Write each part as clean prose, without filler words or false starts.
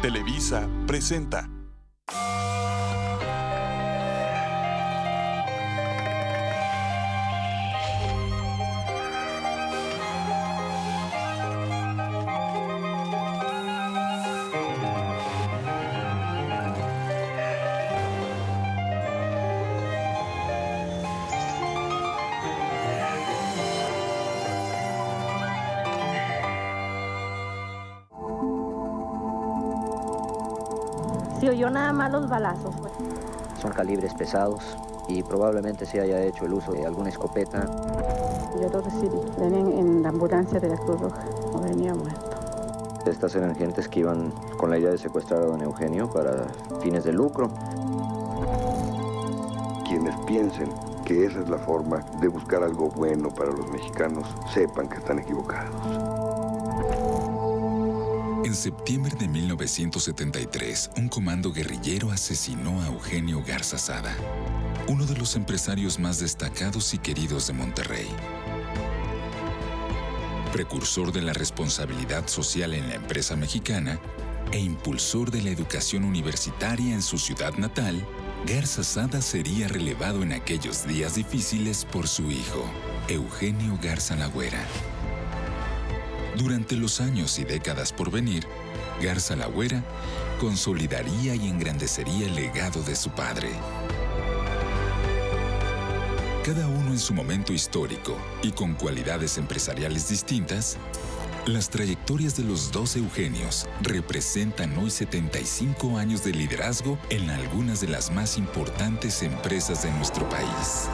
Televisa presenta. Se oyó nada más los balazos. Son calibres pesados y probablemente se haya hecho el uso de alguna escopeta. Yo lo recibí, venían en la ambulancia de la Cruz Roja, no venía muerto. Estas eran gentes que iban con la idea de secuestrar a don Eugenio para fines de lucro. Quienes piensen que esa es la forma de buscar algo bueno para los mexicanos, sepan que están equivocados. En septiembre de 1973, un comando guerrillero asesinó a Eugenio Garza Sada, uno de los empresarios más destacados y queridos de Monterrey. Precursor de la responsabilidad social en la empresa mexicana e impulsor de la educación universitaria en su ciudad natal, Garza Sada sería relevado en aquellos días difíciles por su hijo, Eugenio Garza Lagüera. Durante los años y décadas por venir, Garza Lagüera consolidaría y engrandecería el legado de su padre. Cada uno en su momento histórico y con cualidades empresariales distintas, las trayectorias de los dos Eugenios representan hoy 75 años de liderazgo en algunas de las más importantes empresas de nuestro país.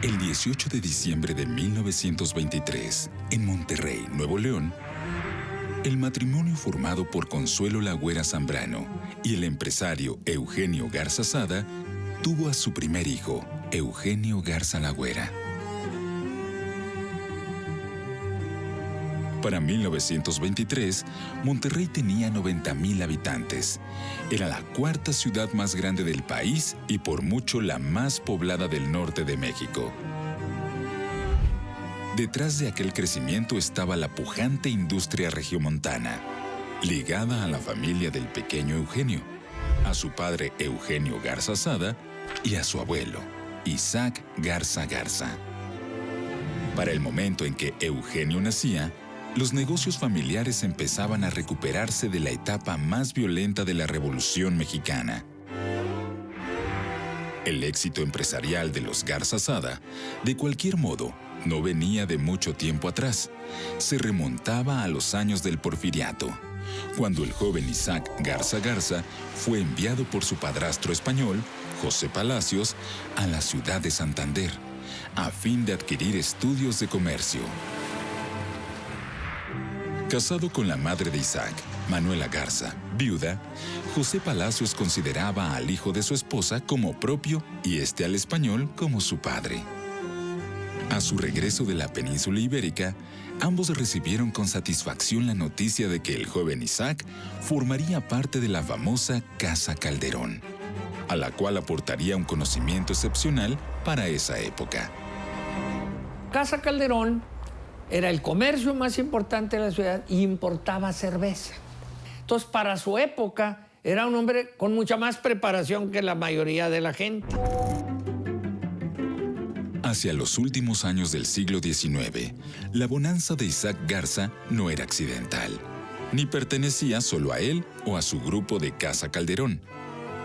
El 18 de diciembre de 1923, en Monterrey, Nuevo León, el matrimonio formado por Consuelo Lagüera Zambrano y el empresario Eugenio Garza Sada tuvo a su primer hijo, Eugenio Garza Lagüera. Para 1923, Monterrey tenía 90,000 habitantes. Era la cuarta ciudad más grande del país y por mucho la más poblada del norte de México. Detrás de aquel crecimiento estaba la pujante industria regiomontana, ligada a la familia del pequeño Eugenio, a su padre Eugenio Garza Sada y a su abuelo, Isaac Garza Garza. Para el momento en que Eugenio nacía, los negocios familiares empezaban a recuperarse de la etapa más violenta de la Revolución Mexicana. El éxito empresarial de los Garza Sada, de cualquier modo, no venía de mucho tiempo atrás. Se remontaba a los años del Porfiriato, cuando el joven Isaac Garza Garza fue enviado por su padrastro español, José Palacios, a la ciudad de Santander, a fin de adquirir estudios de comercio. Casado con la madre de Isaac, Manuela Garza, viuda, José Palacios consideraba al hijo de su esposa como propio y al español como su padre. A su regreso de la península ibérica, ambos recibieron con satisfacción la noticia de que el joven Isaac formaría parte de la famosa Casa Calderón, a la cual aportaría un conocimiento excepcional para esa época. Casa Calderón era el comercio más importante de la ciudad y importaba cerveza. Entonces, para su época, era un hombre con mucha más preparación que la mayoría de la gente. Hacia los últimos años del siglo XIX, la bonanza de Isaac Garza no era accidental, ni pertenecía solo a él o a su grupo de Casa Calderón.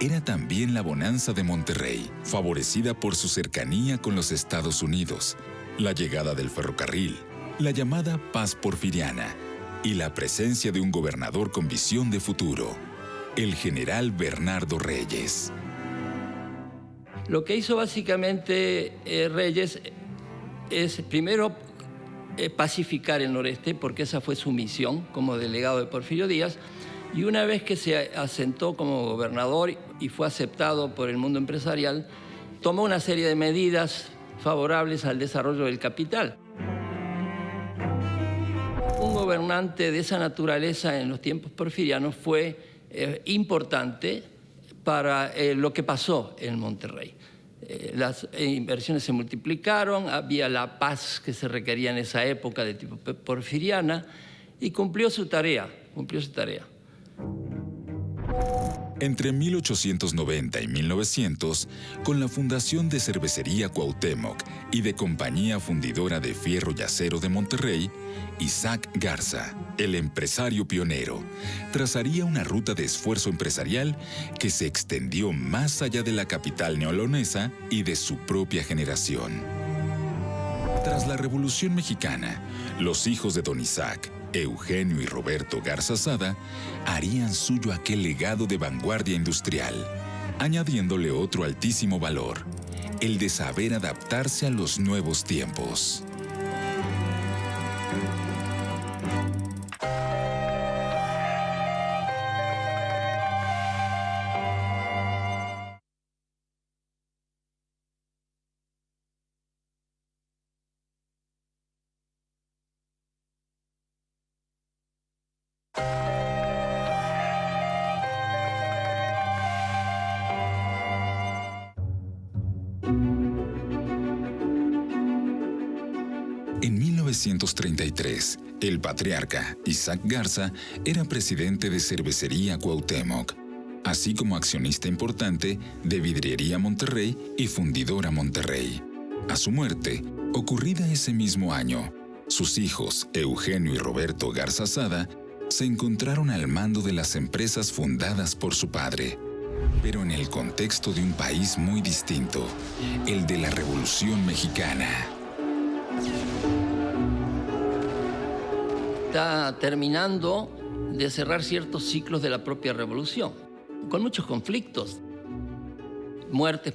Era también la bonanza de Monterrey, favorecida por su cercanía con los Estados Unidos, la llegada del ferrocarril, la llamada paz porfiriana y la presencia de un gobernador con visión de futuro, el general Bernardo Reyes. Lo que hizo básicamente Reyes es primero pacificar el noreste, porque esa fue su misión como delegado de Porfirio Díaz, y una vez que se asentó como gobernador y fue aceptado por el mundo empresarial, tomó una serie de medidas favorables al desarrollo del capital. Un gobernante de esa naturaleza en los tiempos porfirianos fue importante para lo que pasó en Monterrey. Las inversiones se multiplicaron, había la paz que se requería en esa época de tipo porfiriana y cumplió su tarea. Entre 1890 y 1900, con la fundación de Cervecería Cuauhtémoc y de Compañía Fundidora de Fierro y Acero de Monterrey, Isaac Garza, el empresario pionero, trazaría una ruta de esfuerzo empresarial que se extendió más allá de la capital neolonesa y de su propia generación. Tras la Revolución Mexicana, los hijos de don Isaac, Eugenio y Roberto Garza Sada, harían suyo aquel legado de vanguardia industrial, añadiéndole otro altísimo valor, el de saber adaptarse a los nuevos tiempos. En 1933, el patriarca Isaac Garza era presidente de Cervecería Cuauhtémoc, así como accionista importante de Vidriería Monterrey y Fundidora Monterrey. A su muerte, ocurrida ese mismo año, sus hijos Eugenio y Roberto Garza Sada se encontraron al mando de las empresas fundadas por su padre, pero en el contexto de un país muy distinto, el de la Revolución Mexicana. Está terminando de cerrar ciertos ciclos de la propia revolución, con muchos conflictos, muertes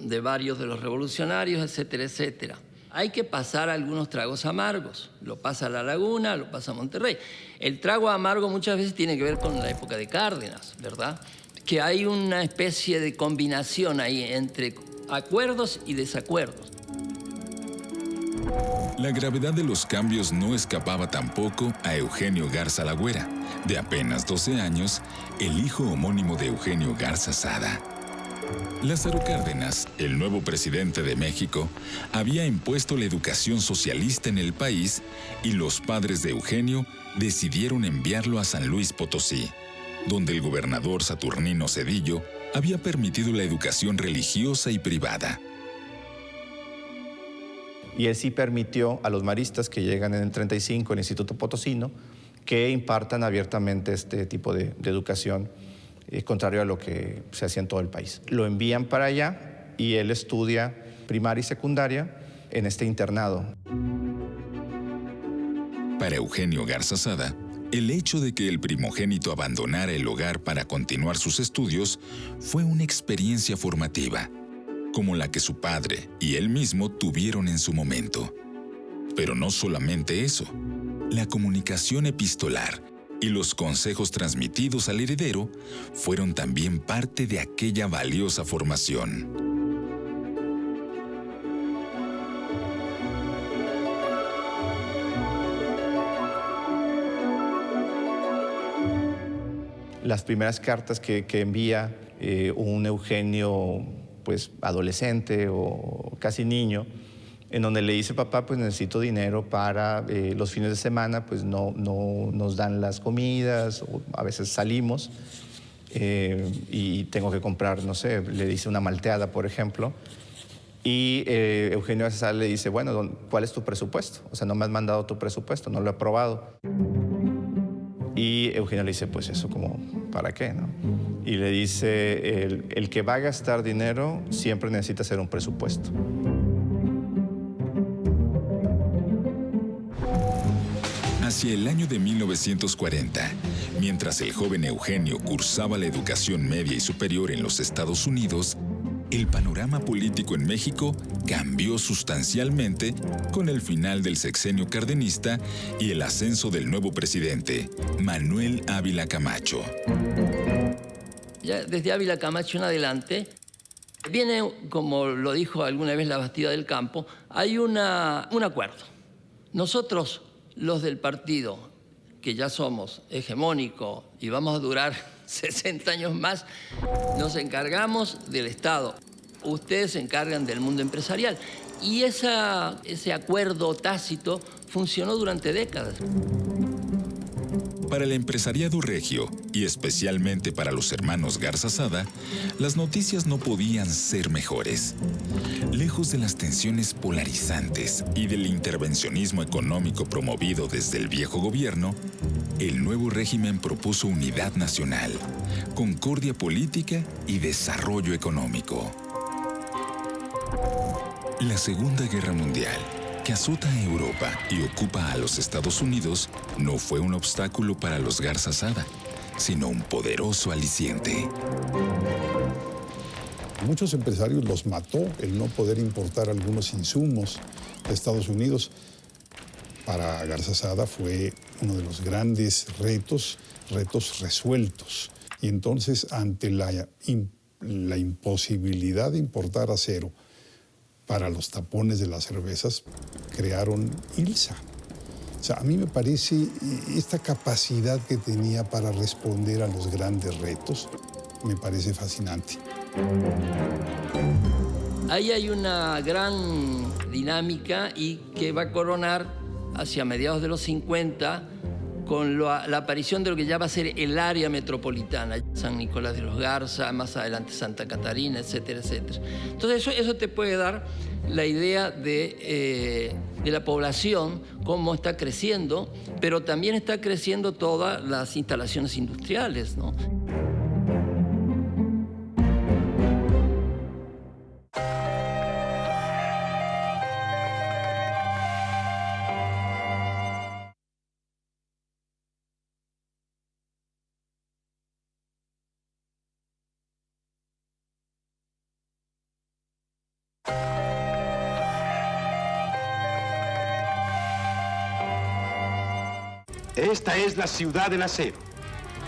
de varios de los revolucionarios, etcétera, etcétera. Hay que pasar algunos tragos amargos. Lo pasa La Laguna, lo pasa Monterrey. El trago amargo muchas veces tiene que ver con la época de Cárdenas, ¿verdad? Que hay una especie de combinación ahí entre acuerdos y desacuerdos. La gravedad de los cambios no escapaba tampoco a Eugenio Garza Lagüera, de apenas 12 años, el hijo homónimo de Eugenio Garza Sada. Lázaro Cárdenas, el nuevo presidente de México, había impuesto la educación socialista en el país y los padres de Eugenio decidieron enviarlo a San Luis Potosí, donde el gobernador Saturnino Cedillo había permitido la educación religiosa y privada. Y él sí permitió a los maristas que llegan en el 35 al Instituto Potosino que impartan abiertamente este tipo de educación, contrario a lo que se hacía en todo el país. Lo envían para allá y él estudia primaria y secundaria en este internado. Para Eugenio Garza Sada, el hecho de que el primogénito abandonara el hogar para continuar sus estudios fue una experiencia formativa, como la que su padre y él mismo tuvieron en su momento. Pero no solamente eso, la comunicación epistolar y los consejos transmitidos al heredero fueron también parte de aquella valiosa formación. Las primeras cartas que envía un Eugenio pues adolescente o casi niño, en donde le dice: papá, pues necesito dinero para los fines de semana, pues no nos dan las comidas, o a veces salimos y tengo que comprar, no sé, le dice una malteada, por ejemplo, y Eugenio Garza le dice: bueno, ¿cuál es tu presupuesto? O sea, no me has mandado tu presupuesto, no lo he aprobado. Y Eugenio le dice: pues eso como, ¿para qué, no? Y le dice: el que va a gastar dinero siempre necesita hacer un presupuesto. Hacia el año de 1940, mientras el joven Eugenio cursaba la educación media y superior en los Estados Unidos, el panorama político en México cambió sustancialmente con el final del sexenio cardenista y el ascenso del nuevo presidente, Manuel Ávila Camacho. Ya desde Ávila Camacho en adelante, viene, como lo dijo alguna vez la Bastida del Campo, hay un acuerdo. Nosotros, los del partido, que ya somos hegemónicos y vamos a durar 60 años más, nos encargamos del Estado. Ustedes se encargan del mundo empresarial. Y ese acuerdo tácito funcionó durante décadas. Para el empresariado regio, y especialmente para los hermanos Garza Sada, las noticias no podían ser mejores. Lejos de las tensiones polarizantes y del intervencionismo económico promovido desde el viejo gobierno, el nuevo régimen propuso unidad nacional, concordia política y desarrollo económico. La Segunda Guerra Mundial, que azota a Europa y ocupa a los Estados Unidos, no fue un obstáculo para los Garza Sada, sino un poderoso aliciente. Muchos empresarios los mató el no poder importar algunos insumos de Estados Unidos. Para Garza Sada fue uno de los grandes retos resueltos. Y entonces, ante la imposibilidad de importar acero para los tapones de las cervezas, crearon ILSA. O sea, a mí me parece esta capacidad que tenía para responder a los grandes retos, me parece fascinante. Ahí hay una gran dinámica y que va a coronar hacia mediados de los 50 con la aparición de lo que ya va a ser el área metropolitana, San Nicolás de los Garza, más adelante Santa Catarina, etcétera, etcétera. Entonces eso te puede dar la idea de la población, cómo está creciendo, pero también está creciendo todas las instalaciones industriales, ¿no? Esta es la ciudad del acero.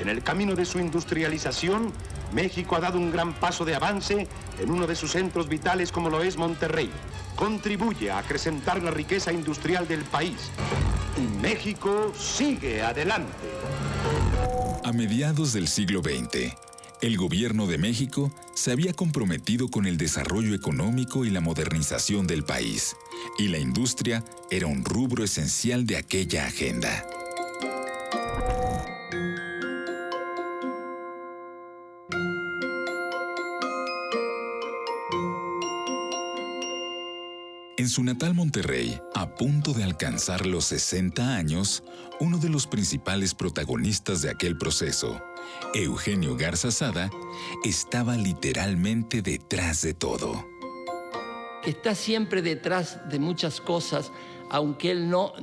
En el camino de su industrialización, México ha dado un gran paso de avance en uno de sus centros vitales como lo es Monterrey. Contribuye a acrecentar la riqueza industrial del país. Y México sigue adelante. A mediados del siglo XX, el gobierno de México se había comprometido con el desarrollo económico y la modernización del país, y la industria era un rubro esencial de aquella agenda. En su natal Monterrey, a punto de alcanzar los 60 años, uno de los principales protagonistas de aquel proceso, Eugenio Garza Sada, estaba literalmente detrás de todo. Está siempre detrás de muchas cosas, aunque él no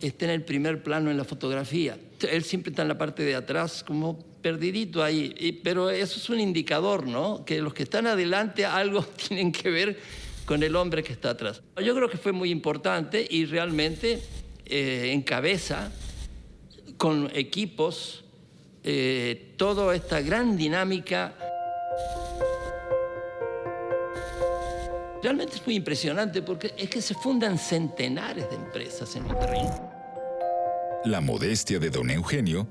esté en el primer plano en la fotografía. Él siempre está en la parte de atrás, como perdidito ahí. Pero eso es un indicador, ¿no? Que los que están adelante algo tienen que ver con el hombre que está atrás. Yo creo que fue muy importante y realmente encabeza con equipos toda esta gran dinámica. Realmente es muy impresionante porque es que se fundan centenares de empresas en Monterrey. La modestia de don Eugenio,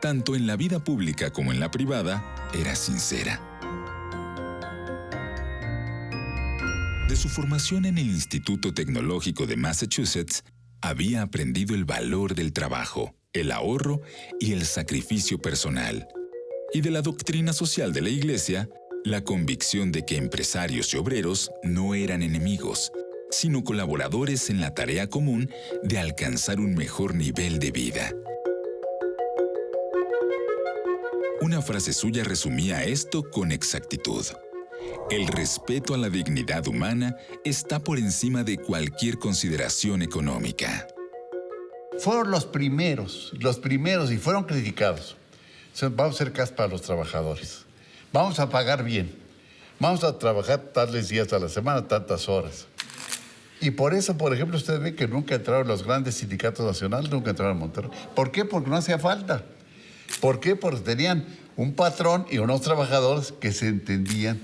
tanto en la vida pública como en la privada, era sincera. De su formación en el Instituto Tecnológico de Massachusetts, había aprendido el valor del trabajo, el ahorro y el sacrificio personal. Y de la doctrina social de la Iglesia, la convicción de que empresarios y obreros no eran enemigos, sino colaboradores en la tarea común de alcanzar un mejor nivel de vida. Una frase suya resumía esto con exactitud. El respeto a la dignidad humana está por encima de cualquier consideración económica. Fueron los primeros y fueron criticados. Vamos a hacer caso para los trabajadores. Vamos a pagar bien. Vamos a trabajar tales días a la semana, tantas horas. Y por eso, por ejemplo, ustedes ven que nunca entraron los grandes sindicatos nacionales, nunca entraron a Monterrey. ¿Por qué? Porque no hacía falta. ¿Por qué? Porque tenían un patrón y unos trabajadores que se entendían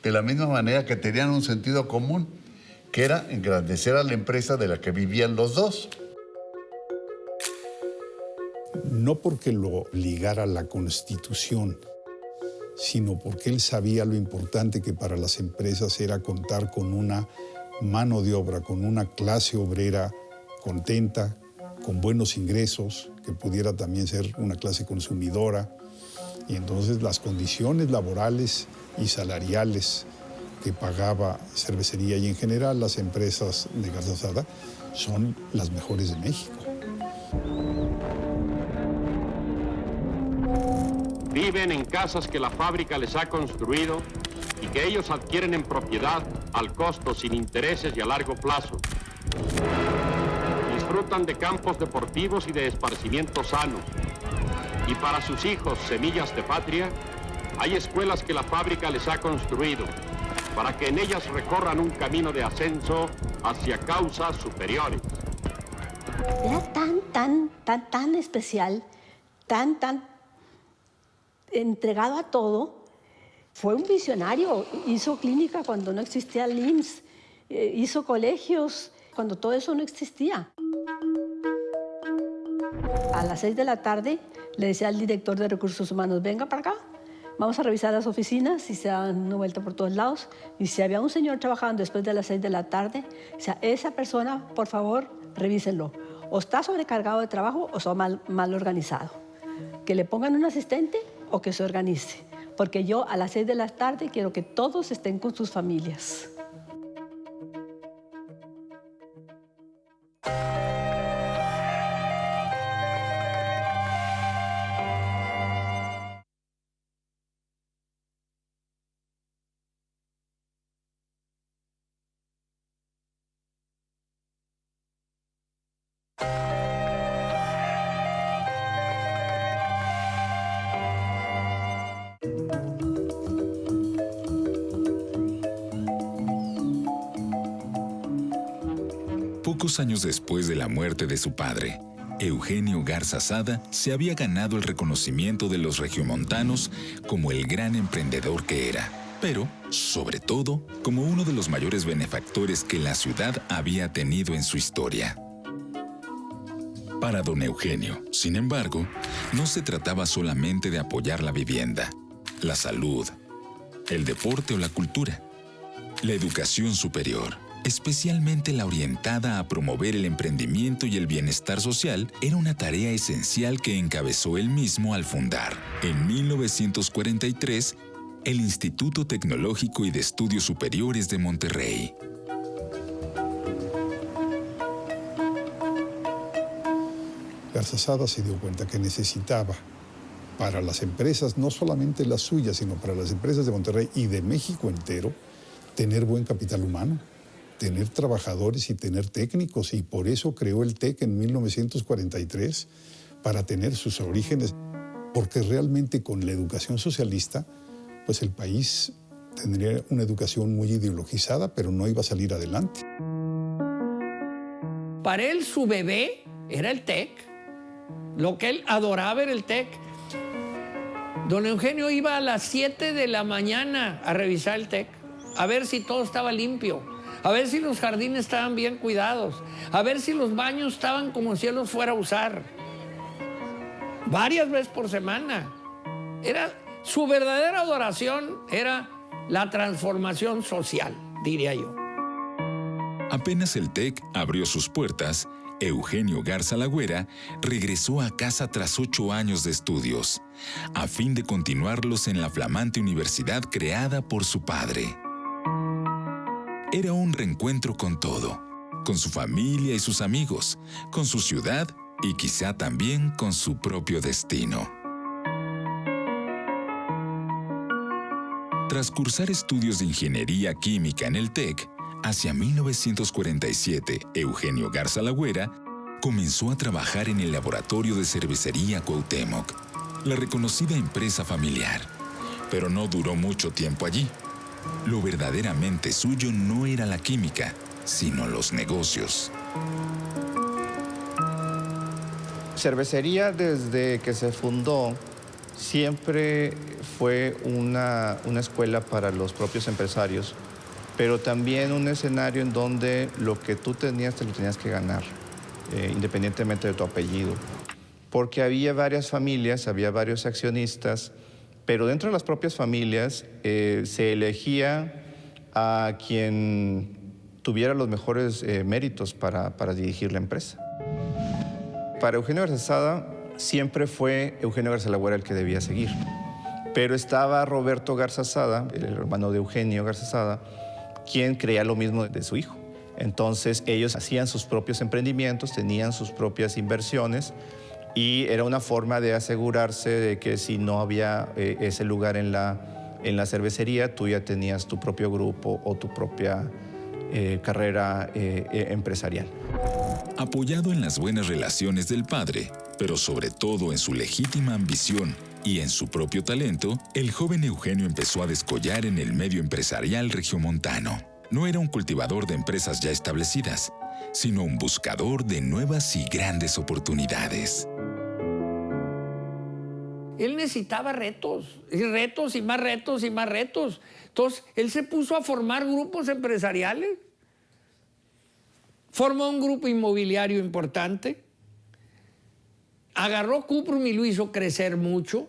de la misma manera, que tenían un sentido común, que era engrandecer a la empresa de la que vivían los dos. no porque lo ligara a la Constitución, sino porque él sabía lo importante que para las empresas era contar con una mano de obra, con una clase obrera contenta, con buenos ingresos, que pudiera también ser una clase consumidora. Y entonces las condiciones laborales y salariales que pagaba Cervecería y en general las empresas de Garzazada son las mejores de México. Viven en casas que la fábrica les ha construido y que ellos adquieren en propiedad al costo, sin intereses y a largo plazo. Disfrutan de campos deportivos y de esparcimiento sano. Y para sus hijos, semillas de patria, hay escuelas que la fábrica les ha construido para que en ellas recorran un camino de ascenso hacia causas superiores. Era tan especial, tan entregado a todo. Fue un visionario, hizo clínica cuando no existía el IMSS, hizo colegios cuando todo eso no existía. A las 6 de la tarde le decía al director de Recursos Humanos, venga para acá, vamos a revisar las oficinas, y se daban una vuelta por todos lados, y si había un señor trabajando después de las 6 de la tarde, o sea, esa persona, por favor, revísenlo. O está sobrecargado de trabajo o está mal organizado. Que le pongan un asistente o que se organice. Porque yo a las 6 de la tarde quiero que todos estén con sus familias. Pocos años después de la muerte de su padre, Eugenio Garza Sada se había ganado el reconocimiento de los regiomontanos como el gran emprendedor que era, pero, sobre todo, como uno de los mayores benefactores que la ciudad había tenido en su historia. Para don Eugenio, sin embargo, no se trataba solamente de apoyar la vivienda, la salud, el deporte o la cultura. La educación superior, especialmente la orientada a promover el emprendimiento y el bienestar social, era una tarea esencial que encabezó él mismo al fundar, en 1943, el Instituto Tecnológico y de Estudios Superiores de Monterrey. Garzazada se dio cuenta que necesitaba para las empresas, no solamente las suyas, sino para las empresas de Monterrey y de México entero, tener buen capital humano, tener trabajadores y tener técnicos, y por eso creó el TEC en 1943, para tener sus orígenes, porque realmente con la educación socialista, pues el país tendría una educación muy ideologizada, pero no iba a salir adelante. Para él su bebé era el TEC, lo que él adoraba era el TEC. Don Eugenio iba a las 7 de la mañana a revisar el TEC, a ver si todo estaba limpio, a ver si los jardines estaban bien cuidados, a ver si los baños estaban como si él los fuera a usar. Varias veces por semana. Su verdadera adoración era la transformación social, diría yo. Apenas el TEC abrió sus puertas, Eugenio Garza Lagüera regresó a casa tras 8 años de estudios, a fin de continuarlos en la flamante universidad creada por su padre. Era un reencuentro con todo, con su familia y sus amigos, con su ciudad y quizá también con su propio destino. Tras cursar estudios de ingeniería química en el TEC, hacia 1947, Eugenio Garza Lagüera comenzó a trabajar en el laboratorio de cervecería Cuauhtémoc, la reconocida empresa familiar, pero no duró mucho tiempo allí. Lo verdaderamente suyo no era la química, sino los negocios. Cervecería, desde que se fundó, siempre fue una escuela para los propios empresarios, pero también un escenario en donde lo que tú tenías te lo tenías que ganar, independientemente de tu apellido. porque había varias familias, había varios accionistas, pero dentro de las propias familias se elegía a quien tuviera los mejores méritos para dirigir la empresa. Para Eugenio Garzazada siempre fue Eugenio Garzalagüera el que debía seguir, pero estaba Roberto Garzazada, el hermano de Eugenio Garzazada, quien creía lo mismo de su hijo. Entonces ellos hacían sus propios emprendimientos, tenían sus propias inversiones y era una forma de asegurarse de que si no había ese lugar en la cervecería, tú ya tenías tu propio grupo o tu propia carrera empresarial. Apoyado en las buenas relaciones del padre, pero sobre todo en su legítima ambición y en su propio talento, el joven Eugenio empezó a descollar en el medio empresarial regiomontano. No era un cultivador de empresas ya establecidas, sino un buscador de nuevas y grandes oportunidades. Él necesitaba retos, y retos, y más retos, y más retos. Entonces, él se puso a formar grupos empresariales. Formó un grupo inmobiliario importante. Agarró Cuprum y lo hizo crecer mucho.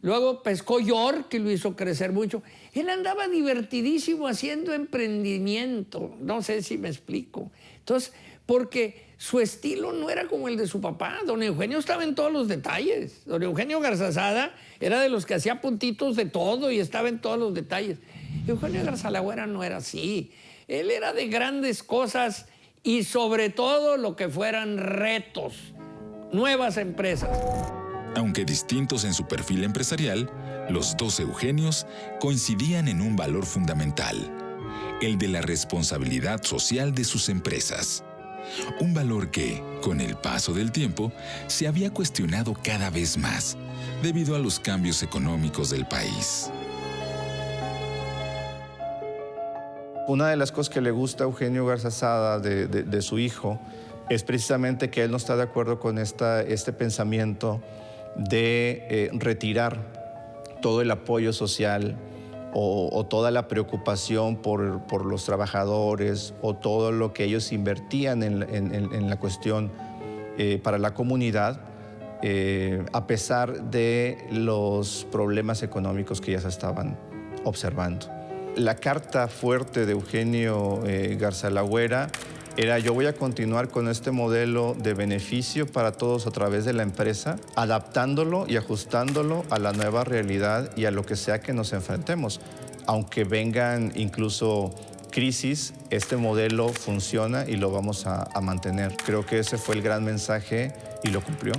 Luego pescó York y lo hizo crecer mucho. Él andaba divertidísimo haciendo emprendimiento. No sé si me explico. Entonces, porque su estilo no era como el de su papá. Don Eugenio estaba en todos los detalles. Don Eugenio Garzazada era de los que hacía puntitos de todo y estaba en todos los detalles. Eugenio Garzalagüera no era así. Él era de grandes cosas y sobre todo lo que fueran retos, nuevas empresas. Aunque distintos en su perfil empresarial, los dos Eugenios coincidían en un valor fundamental, el de la responsabilidad social de sus empresas. Un valor que, con el paso del tiempo, se había cuestionado cada vez más, debido a los cambios económicos del país. Una de las cosas que le gusta a Eugenio Garzazada de su hijo es precisamente que él no está de acuerdo con este pensamiento de retirar todo el apoyo social o toda la preocupación por los trabajadores o todo lo que ellos invertían en la cuestión para la comunidad, a pesar de los problemas económicos que ya se estaban observando. La carta fuerte de Eugenio Garzalagüera era: yo voy a continuar con este modelo de beneficio para todos a través de la empresa, adaptándolo y ajustándolo a la nueva realidad y a lo que sea que nos enfrentemos. Aunque vengan incluso crisis, este modelo funciona y lo vamos a mantener. Creo que ese fue el gran mensaje y lo cumplió.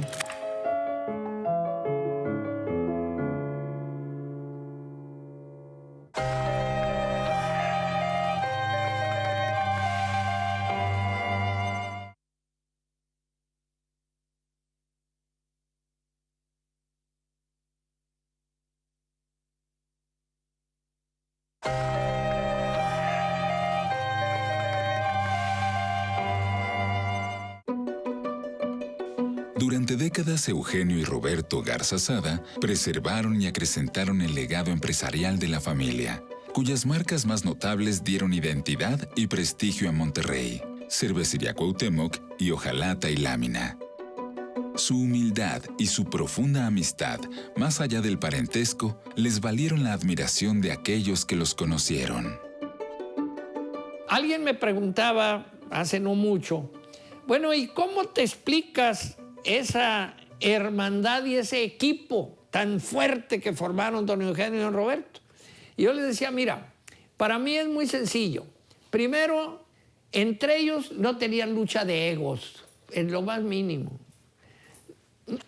Durante décadas, Eugenio y Roberto Garzazada preservaron y acrecentaron el legado empresarial de la familia, cuyas marcas más notables dieron identidad y prestigio a Monterrey: Cervecería Cuauhtémoc y Hojalata y Lámina. Su humildad y su profunda amistad, más allá del parentesco, les valieron la admiración de aquellos que los conocieron. Alguien me preguntaba hace no mucho, bueno, ¿y cómo te explicas esa hermandad y ese equipo tan fuerte que formaron don Eugenio y don Roberto? Y yo les decía, mira, para mí es muy sencillo. Primero, entre ellos no tenían lucha de egos, en lo más mínimo.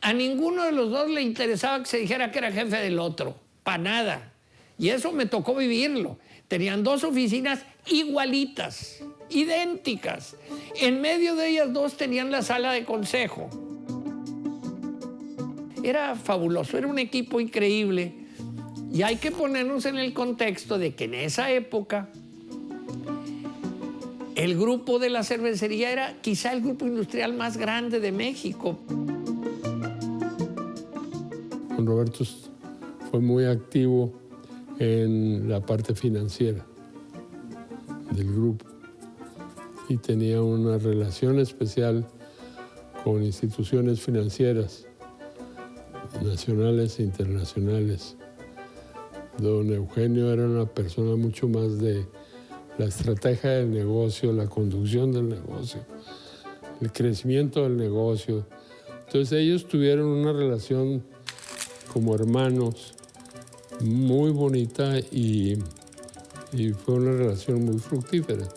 A ninguno de los dos le interesaba que se dijera que era jefe del otro, para nada. Y eso me tocó vivirlo. Tenían dos oficinas igualitas, idénticas. En medio de ellas dos tenían la sala de consejo. Era fabuloso, era un equipo increíble. Y hay que ponernos en el contexto de que en esa época el grupo de la cervecería era quizá el grupo industrial más grande de México. Don Roberto fue muy activo en la parte financiera del grupo y tenía una relación especial con instituciones financieras nacionales e internacionales. Don Eugenio era una persona mucho más de la estrategia del negocio, la conducción del negocio, el crecimiento del negocio. Entonces ellos tuvieron una relación como hermanos muy bonita y fue una relación muy fructífera.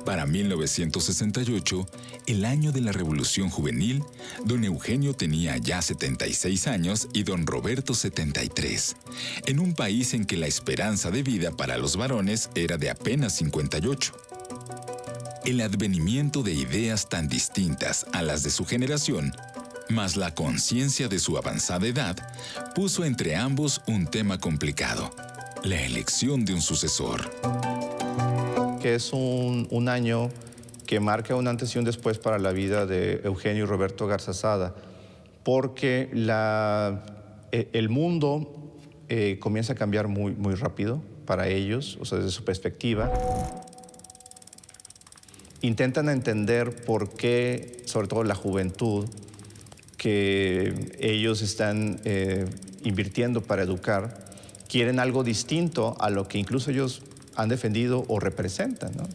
Para 1968, el año de la Revolución Juvenil, don Eugenio tenía ya 76 años y don Roberto 73, en un país en que la esperanza de vida para los varones era de apenas 58. El advenimiento de ideas tan distintas a las de su generación, más la conciencia de su avanzada edad, puso entre ambos un tema complicado: la elección de un sucesor. Que es un año que marca un antes y un después para la vida de Eugenio y Roberto Garzazada, porque el mundo comienza a cambiar muy, muy rápido para ellos, o sea, desde su perspectiva. Intentan entender por qué, sobre todo la juventud, que ellos están invirtiendo para educar, quieren algo distinto a lo que incluso ellos han defendido o representan, ¿no?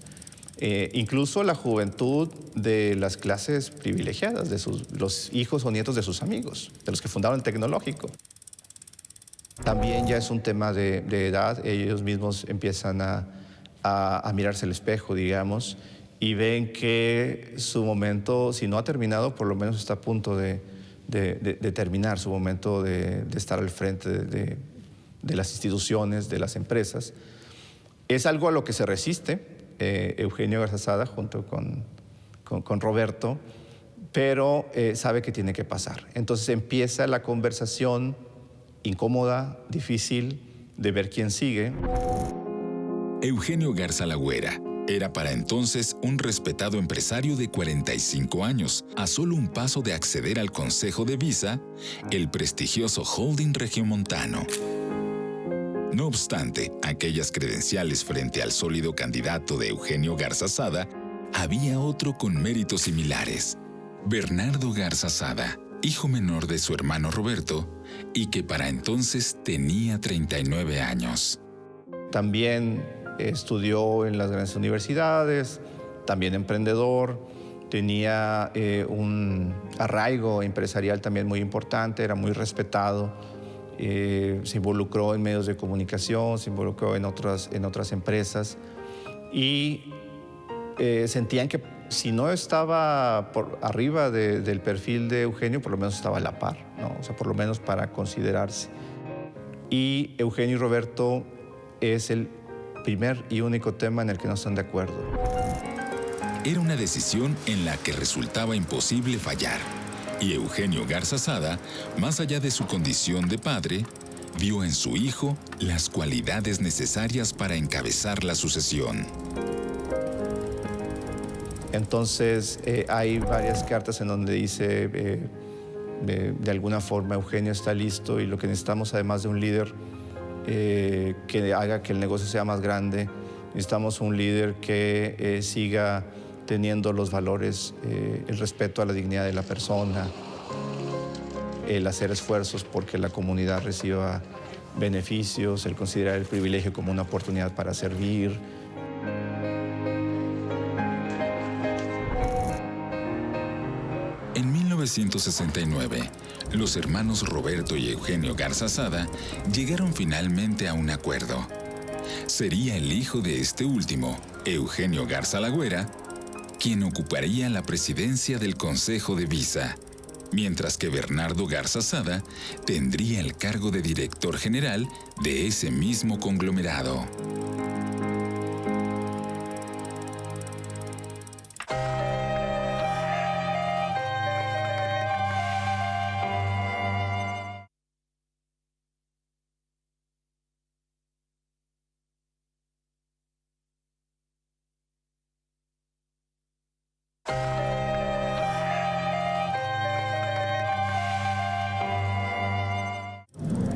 Incluso la juventud de las clases privilegiadas, de los hijos o nietos de sus amigos, de los que fundaron el tecnológico. También ya es un tema de edad, ellos mismos empiezan a mirarse al espejo, digamos, y ven que su momento, si no ha terminado, por lo menos está a punto de terminar, su momento de estar al frente de las instituciones, de las empresas. Es algo a lo que se resiste Eugenio Garzazada junto con Roberto, pero sabe que tiene que pasar. Entonces empieza la conversación incómoda, difícil, de ver quién sigue. Eugenio Garza Lagüera era para entonces un respetado empresario de 45 años, a solo un paso de acceder al Consejo de Visa, el prestigioso holding regiomontano. No obstante aquellas credenciales frente al sólido candidato de Eugenio Garzazada, había otro con méritos similares: Bernardo Garzazada, hijo menor de su hermano Roberto, y que para entonces tenía 39 años. También estudió en las grandes universidades, también emprendedor, tenía un arraigo empresarial también muy importante, era muy respetado, se involucró en medios de comunicación, se involucró en otras empresas y sentían que si no estaba por arriba del perfil de Eugenio, por lo menos estaba a la par, ¿no? O sea, por lo menos para considerarse. Y Eugenio y Roberto es el primer y único tema en el que no están de acuerdo. Era una decisión en la que resultaba imposible fallar, y Eugenio Garzazada, más allá de su condición de padre, vio en su hijo las cualidades necesarias para encabezar la sucesión. Entonces hay varias cartas en donde dice de alguna forma Eugenio está listo y lo que necesitamos, además de un líder que haga que el negocio sea más grande, necesitamos un líder que siga teniendo los valores, el respeto a la dignidad de la persona, el hacer esfuerzos porque la comunidad reciba beneficios, el considerar el privilegio como una oportunidad para servir. En 1969, los hermanos Roberto y Eugenio Garzazada llegaron finalmente a un acuerdo. Sería el hijo de este último, Eugenio Garza Lagüera, quien ocuparía la presidencia del Consejo de Visa, mientras que Bernardo Garzazada tendría el cargo de director general de ese mismo conglomerado.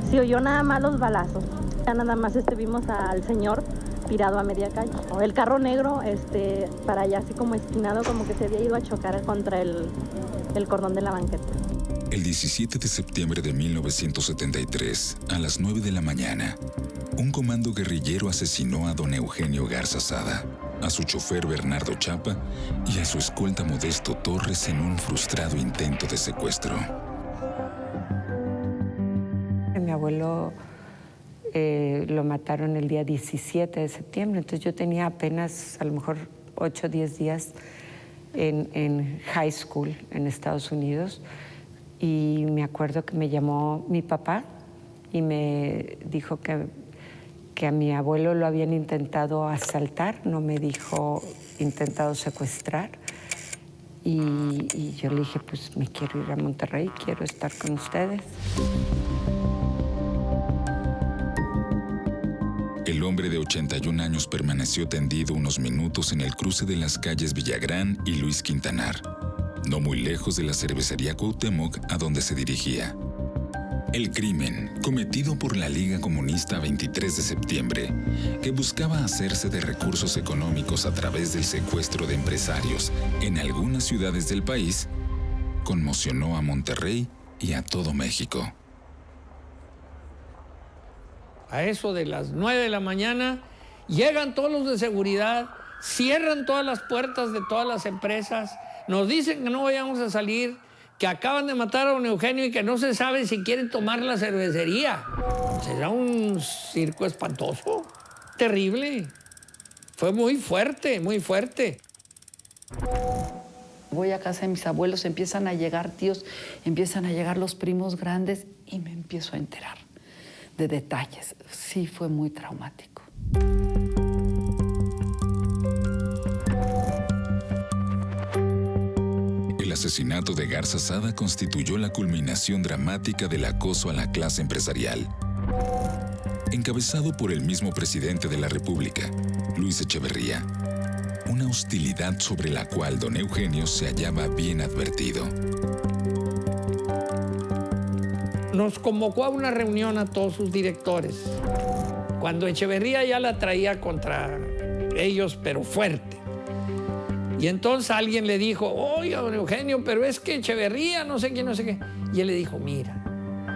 Se oyó nada más los balazos. Ya nada más vimos al señor tirado a media calle. El carro negro, para allá así como esquinado, como que se había ido a chocar contra el cordón de la banqueta. El 17 de septiembre de 1973, a las 9 de la mañana, un comando guerrillero asesinó a don Eugenio Garza Sada, a su chofer Bernardo Chapa y a su escolta Modesto Torres en un frustrado intento de secuestro. Mi abuelo lo mataron el día 17 de septiembre, entonces yo tenía apenas a lo mejor 8 o 10 días en high school en Estados Unidos, y me acuerdo que me llamó mi papá y me dijo que a mi abuelo lo habían intentado asaltar, no me dijo intentado secuestrar, y yo le dije, pues me quiero ir a Monterrey, quiero estar con ustedes. El hombre de 81 años permaneció tendido unos minutos en el cruce de las calles Villagrán y Luis Quintanar, no muy lejos de la cervecería Cuauhtémoc a donde se dirigía. El crimen, cometido por la Liga Comunista 23 de septiembre, que buscaba hacerse de recursos económicos a través del secuestro de empresarios en algunas ciudades del país, conmocionó a Monterrey y a todo México. A eso de las 9 de la mañana, llegan todos los de seguridad, cierran todas las puertas de todas las empresas, nos dicen que no vayamos a salir, que acaban de matar a don Eugenio y que no se sabe si quieren tomar la cervecería. Será un circo espantoso, terrible. Fue muy fuerte, muy fuerte. Voy a casa de mis abuelos, empiezan a llegar tíos, empiezan a llegar los primos grandes y me empiezo a enterar de detalles. Sí, fue muy traumático. El asesinato de Garza Sada constituyó la culminación dramática del acoso a la clase empresarial. Encabezado por el mismo presidente de la República, Luis Echeverría. Una hostilidad sobre la cual don Eugenio se hallaba bien advertido. Nos convocó a una reunión a todos sus directores, cuando Echeverría ya la traía contra ellos, pero fuerte. Y entonces alguien le dijo, oye, don Eugenio, pero es que Echeverría, no sé qué, no sé qué. Y él le dijo, mira,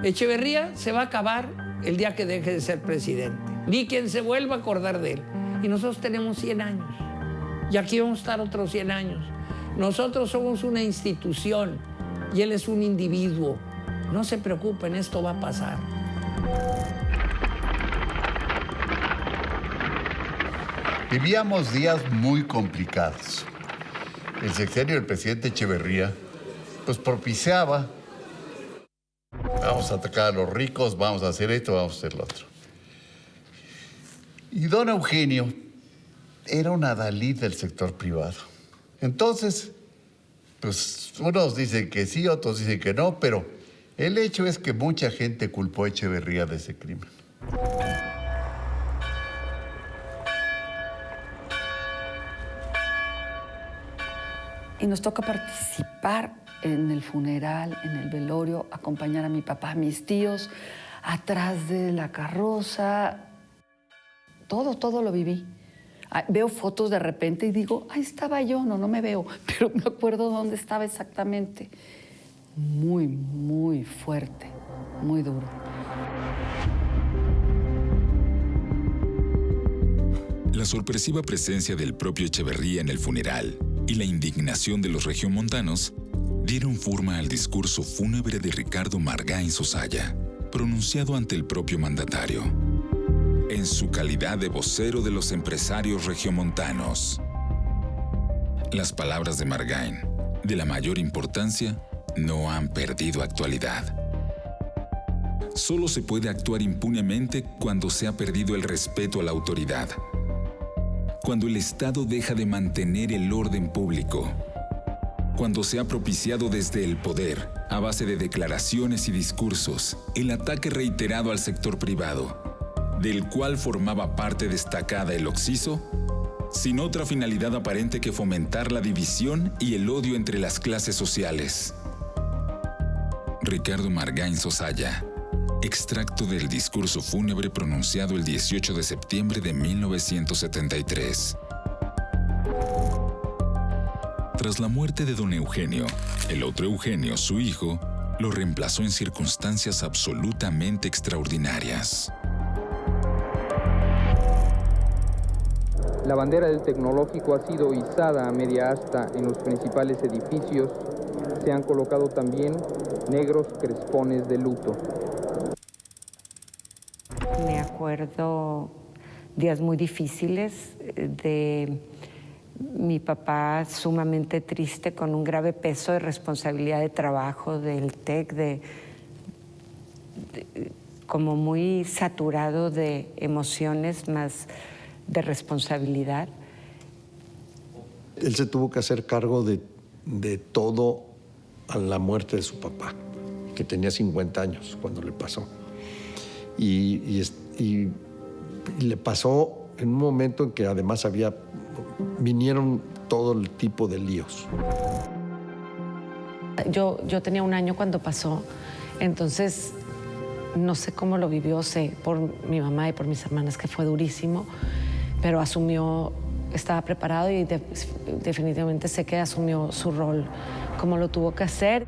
Echeverría se va a acabar el día que deje de ser presidente. Ni quien se vuelva a acordar de él. Y nosotros tenemos 100 años. Y aquí vamos a estar otros 100 años. Nosotros somos una institución y él es un individuo. No se preocupen, esto va a pasar. Vivíamos días muy complicados. El sexenio del presidente Echeverría pues propiciaba, vamos a atacar a los ricos, vamos a hacer esto, vamos a hacer lo otro. Y don Eugenio era un adalid del sector privado. Entonces, pues unos dicen que sí, otros dicen que no, pero el hecho es que mucha gente culpó a Echeverría de ese crimen. Y nos toca participar en el funeral, en el velorio, acompañar a mi papá, a mis tíos, atrás de la carroza. Todo lo viví. Veo fotos de repente y digo, ahí estaba yo, no me veo, pero me acuerdo dónde estaba exactamente. Muy, muy fuerte, muy duro. La sorpresiva presencia del propio Echeverría en el funeral y la indignación de los regiomontanos dieron forma al discurso fúnebre de Ricardo Margain Sosaya, pronunciado ante el propio mandatario, en su calidad de vocero de los empresarios regiomontanos. Las palabras de Margain, de la mayor importancia, no han perdido actualidad. Solo se puede actuar impunemente cuando se ha perdido el respeto a la autoridad, cuando el Estado deja de mantener el orden público, cuando se ha propiciado desde el poder, a base de declaraciones y discursos, el ataque reiterado al sector privado, del cual formaba parte destacada el Oxiso, sin otra finalidad aparente que fomentar la división y el odio entre las clases sociales. Ricardo Margain Sosaya, Extracto del discurso fúnebre pronunciado el 18 de septiembre de 1973. Tras la muerte de don Eugenio, el otro Eugenio, su hijo, lo reemplazó en circunstancias absolutamente extraordinarias. La bandera del tecnológico ha sido izada a media asta en los principales edificios. Se han colocado también negros crespones de luto. Me acuerdo días muy difíciles de mi papá sumamente triste, con un grave peso de responsabilidad de trabajo del TEC, como muy saturado de emociones más de responsabilidad. Él se tuvo que hacer cargo de todo a la muerte de su papá, que tenía 50 años cuando le pasó. Y le pasó en un momento en que además vinieron todo el tipo de líos. Yo tenía 1 año cuando pasó, entonces no sé cómo lo vivió, sé por mi mamá y por mis hermanas que fue durísimo, pero asumió, estaba preparado y definitivamente sé que asumió su rol como lo tuvo que hacer.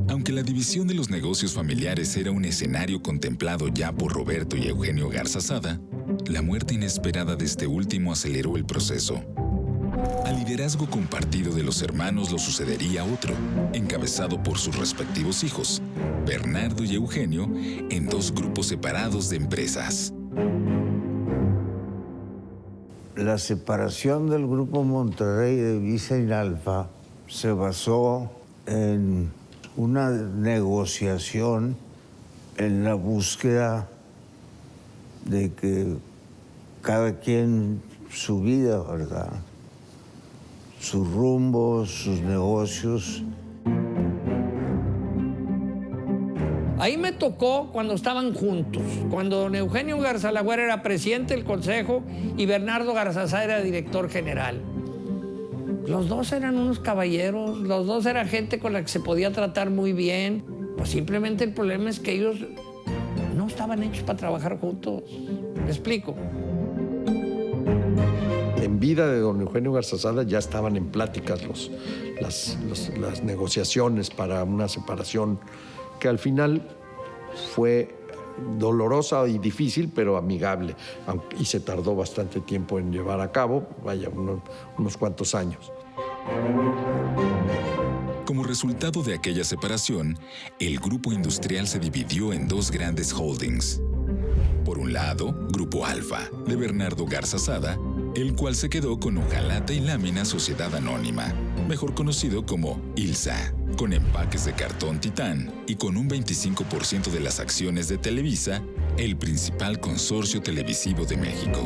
Aunque la división de los negocios familiares era un escenario contemplado ya por Roberto y Eugenio Garza Sada, la muerte inesperada de este último aceleró el proceso. Al liderazgo compartido de los hermanos lo sucedería otro, encabezado por sus respectivos hijos, Bernardo y Eugenio, en 2 grupos separados de empresas. La separación del Grupo Monterrey de Visa y Alfa se basó en una negociación, en la búsqueda de que cada quien su vida, ¿verdad? Sus rumbos, sus negocios. Ahí me tocó cuando estaban juntos, cuando don Eugenio Garza Lagüera era presidente del consejo y Bernardo Garza Sada era director general. Los dos eran unos caballeros, los dos eran gente con la que se podía tratar muy bien. Pues simplemente el problema es que ellos no estaban hechos para trabajar juntos. ¿Me explico? En vida de don Eugenio Garza Sada ya estaban en pláticas las negociaciones para una separación que al final fue dolorosa y difícil, pero amigable, y se tardó bastante tiempo en llevar a cabo, unos cuantos años. Como resultado de aquella separación, el grupo industrial se dividió en 2 grandes holdings. Por un lado, Grupo Alfa, de Bernardo Garza Sada, el cual se quedó con Hojalata y Lámina Sociedad Anónima, mejor conocido como ILSA, con empaques de cartón Titán y con un 25% de las acciones de Televisa, el principal consorcio televisivo de México.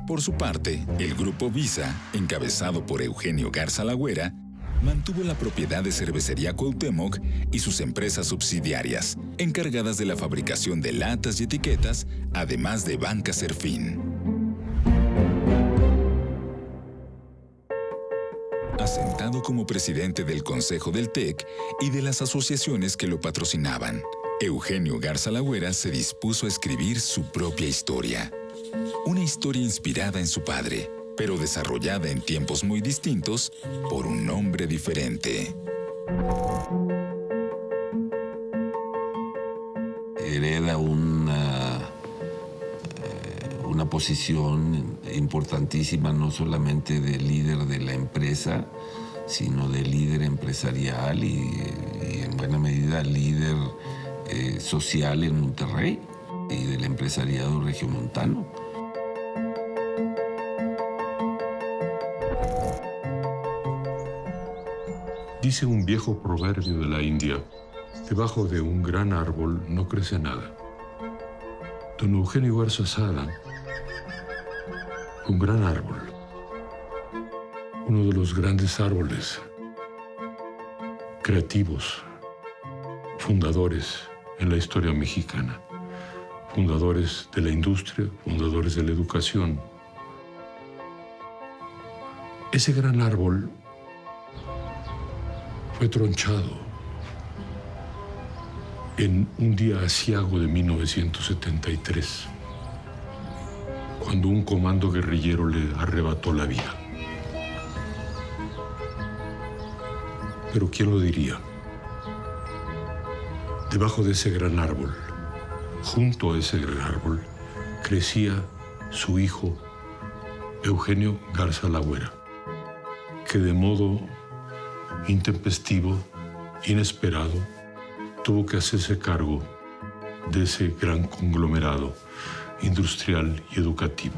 Por su parte, el Grupo Visa, encabezado por Eugenio Garza Lagüera, mantuvo la propiedad de Cervecería Cuauhtémoc y sus empresas subsidiarias, encargadas de la fabricación de latas y etiquetas, además de Banca Serfín. Asentado como presidente del Consejo del TEC y de las asociaciones que lo patrocinaban, Eugenio Garza Lagüera se dispuso a escribir su propia historia. Una historia inspirada en su padre, pero desarrollada en tiempos muy distintos por un hombre diferente. Hereda una posición importantísima, no solamente de líder de la empresa, sino de líder empresarial y en buena medida líder social en Monterrey y del empresariado regiomontano. Dice un viejo proverbio de la India Debajo de un gran árbol no crece nada. Don Eugenio Garza Sada, un gran árbol, uno de los grandes árboles creativos, fundadores en la historia mexicana, fundadores de la industria, fundadores de la educación. Ese gran árbol fue tronchado en un día aciago de 1973, cuando un comando guerrillero le arrebató la vida. Pero ¿quién lo diría? Debajo de ese gran árbol, junto a ese gran árbol, crecía su hijo, Eugenio Garza Lagüera, que de modo intempestivo, inesperado, tuvo que hacerse cargo de ese gran conglomerado industrial y educativo.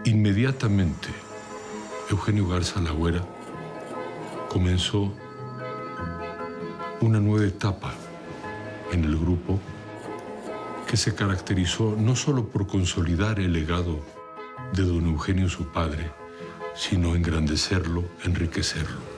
Inmediatamente, Eugenio Garza Lagüera comenzó una nueva etapa en el grupo que se caracterizó no solo por consolidar el legado de don Eugenio, su padre, sino engrandecerlo, enriquecerlo.